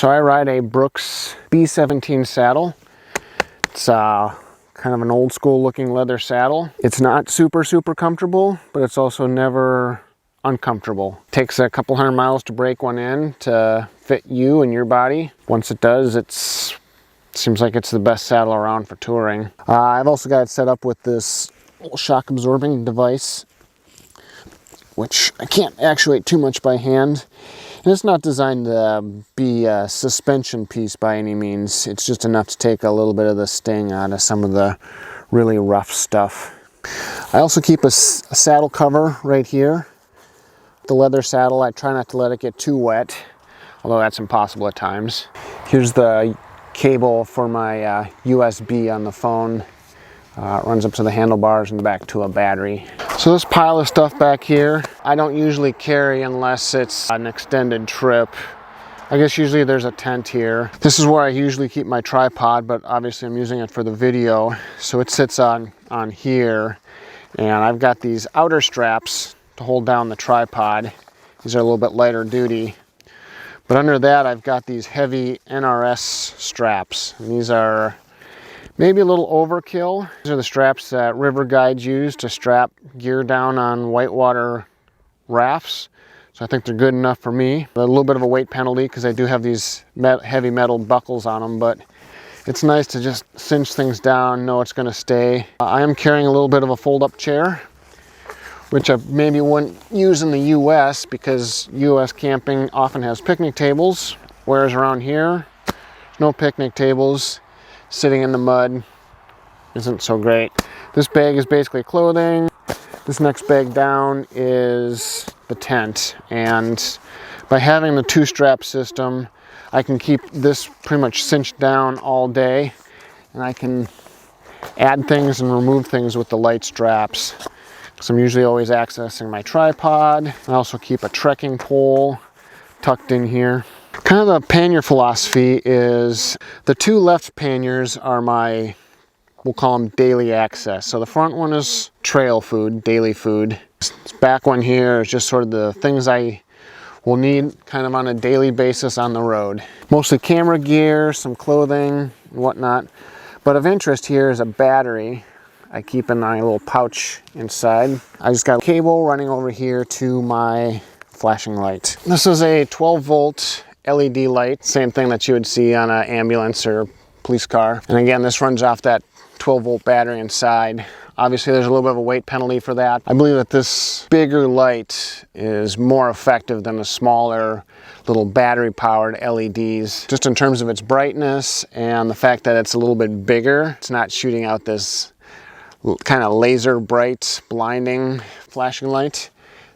So I ride a Brooks B17 saddle. It's kind of an old school looking leather saddle. It's not super comfortable, but it's also never uncomfortable. Takes a couple hundred miles to break one in to fit you and your body. Once it does, seems like it's the best saddle around for touring. I've also got it set up with this little shock absorbing device, which I can't actuate too much by hand. And it's not designed to be a suspension piece by any means. It's just enough to take a little bit of the sting out of some of the really rough stuff. I also keep a saddle cover right here. The leather saddle, I try not to let it get too wet, although that's impossible at times. Here's the cable for my USB on the phone. It runs up to the handlebars and back to a battery. So this pile of stuff back here, I don't usually carry unless it's an extended trip. I guess usually there's a tent here. This is where I usually keep my tripod, but obviously I'm using it for the video. So it sits on here, and I've got these outer straps to hold down the tripod. These are a little bit lighter duty. But under that, I've got these heavy NRS straps. And these are maybe a little overkill. These are the straps that river guides use to strap gear down on whitewater rafts. So I think they're good enough for me. A little bit of a weight penalty because I do have these heavy metal buckles on them, but it's nice to just cinch things down, know it's going to stay. I am carrying a little bit of a fold-up chair, which I maybe wouldn't use in the US because US camping often has picnic tables, whereas around here, no picnic tables. Sitting in the mud isn't so great. This bag is basically clothing. This next bag down is the tent, and by having the two-strap system, I can keep this pretty much cinched down all day, and I can add things and remove things with the light straps. So I'm usually always accessing my tripod. I also keep a trekking pole tucked in here. Kind of the pannier philosophy is the two left panniers are my, we'll call them daily access. So the front one is trail food, daily food. This back one here is just sort of the things I will need kind of on a daily basis on the road. Mostly camera gear, some clothing, and whatnot. But of interest here is a battery. I keep in my little pouch inside. I just got a cable running over here to my flashing light. This is a 12-volt LED light, same thing that you would see on an ambulance or police car. And again, this runs off that 12-volt battery inside. Obviously, there's a little bit of a weight penalty for that. I believe that this bigger light is more effective than the smaller little battery-powered LEDs, just in terms of its brightness and the fact that it's a little bit bigger. It's not shooting out this kind of laser bright, blinding flashing light.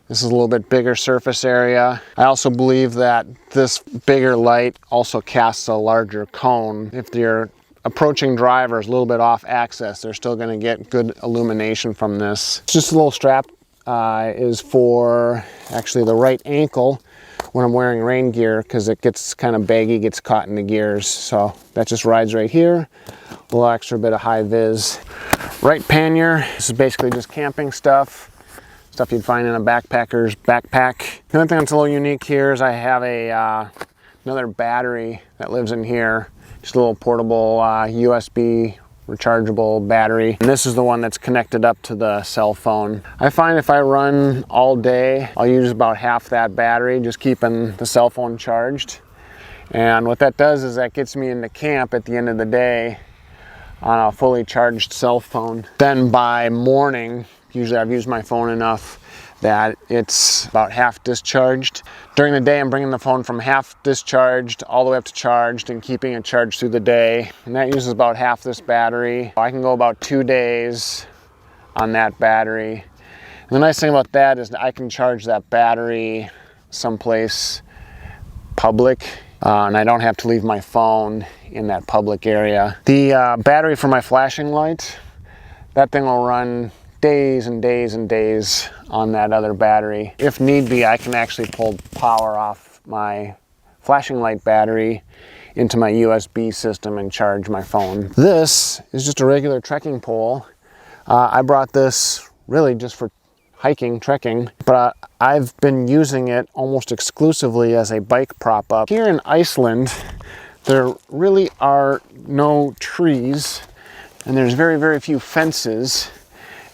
This is a little bit bigger surface area. I also believe that this bigger light also casts a larger cone. If your approaching driver is a little bit off axis, they're still going to get good illumination from this. Just a little strap is for actually the right ankle when I'm wearing rain gear, because it gets kind of baggy, gets caught in the gears. So that just rides right here. A little extra bit of high vis. Right pannier, this is basically just camping stuff. Stuff you'd find in a backpacker's backpack. The only thing that's a little unique here is I have another battery that lives in here. Just a little portable USB rechargeable battery. And this is the one that's connected up to the cell phone. I find if I run all day, I'll use about half that battery, just keeping the cell phone charged. And what that does is that gets me into camp at the end of the day on a fully charged cell phone. Then by morning, usually I've used my phone enough that it's about half discharged. During the day, I'm bringing the phone from half discharged all the way up to charged and keeping it charged through the day. And that uses about half this battery. I can go about 2 days on that battery. And the nice thing about that is that I can charge that battery someplace public, and I don't have to leave my phone in that public area. The battery for my flashing light, that thing will run days and days and days on that other battery. If need be, I can actually pull power off my flashing light battery into my USB system and charge my phone. This is just a regular trekking pole. I brought this really just for hiking, trekking, but I've been using it almost exclusively as a bike prop up. Here in Iceland, there really are no trees, and there's very, very few fences.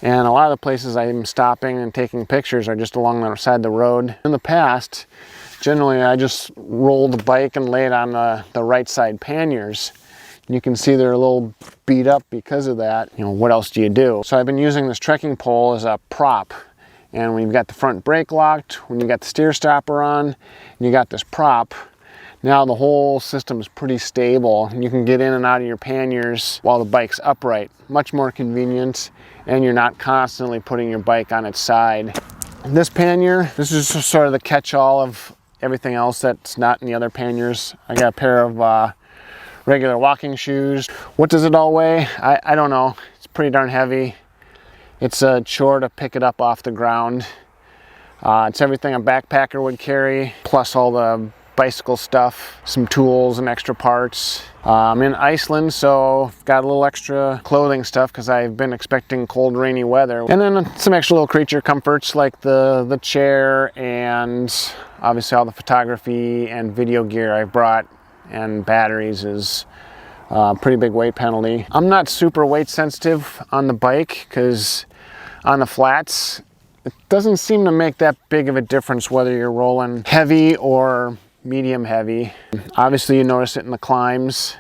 And a lot of the places I'm stopping and taking pictures are just along the side of the road. In the past, generally I just roll the bike and lay it on the right side panniers. You can see they're a little beat up because of that. You know, what else do you do? So I've been using this trekking pole as a prop. And when you've got the front brake locked, when you got the steer stopper on, and you got this prop, now the whole system is pretty stable. You can get in and out of your panniers while the bike's upright. Much more convenient, and you're not constantly putting your bike on its side. This pannier, this is just sort of the catch-all of everything else that's not in the other panniers. I got a pair of regular walking shoes. What does it all weigh? I don't know. It's pretty darn heavy. It's a chore to pick it up off the ground. It's everything a backpacker would carry, plus all the bicycle stuff, some tools and extra parts. I'm in Iceland, so I've got a little extra clothing stuff because I've been expecting cold, rainy weather. And then some extra little creature comforts like the chair, and obviously all the photography and video gear I brought, and batteries is a pretty big weight penalty. I'm not super weight sensitive on the bike because on the flats, it doesn't seem to make that big of a difference whether you're rolling heavy or medium heavy. Obviously you notice it in the climbs.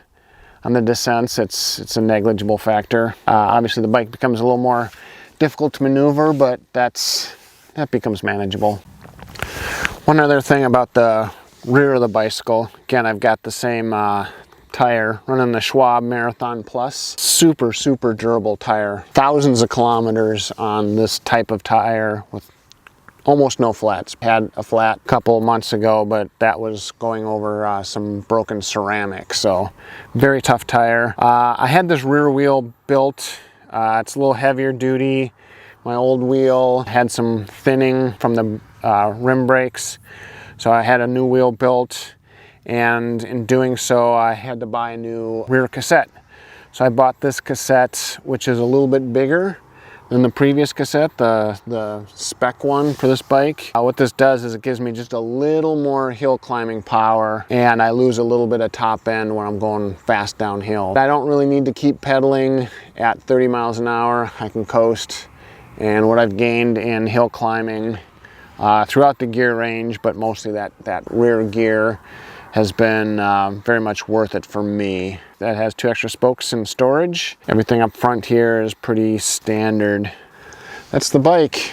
On the descents, it's a negligible factor. Obviously the bike becomes a little more difficult to maneuver, but that becomes manageable. One other thing about the rear of the bicycle, again, I've got the same tire, running the Schwab Marathon Plus. Super, super durable tire. Thousands of kilometers on this type of tire with almost no flats. Had a flat a couple of months ago, but that was going over some broken ceramic, so very tough tire. I had this rear wheel built. It's a little heavier duty. My old wheel had some thinning from the rim brakes, so I had a new wheel built, and in doing so I had to buy a new rear cassette. So I bought this cassette, which is a little bit bigger than the previous cassette, the spec one for this bike. What this does is it gives me just a little more hill climbing power, and I lose a little bit of top end when I'm going fast downhill. I don't really need to keep pedaling at 30 miles an hour. I can coast, and what I've gained in hill climbing throughout the gear range, but mostly that rear gear, has been very much worth it for me. That has 2 extra spokes and storage. Everything up front here is pretty standard. That's the bike.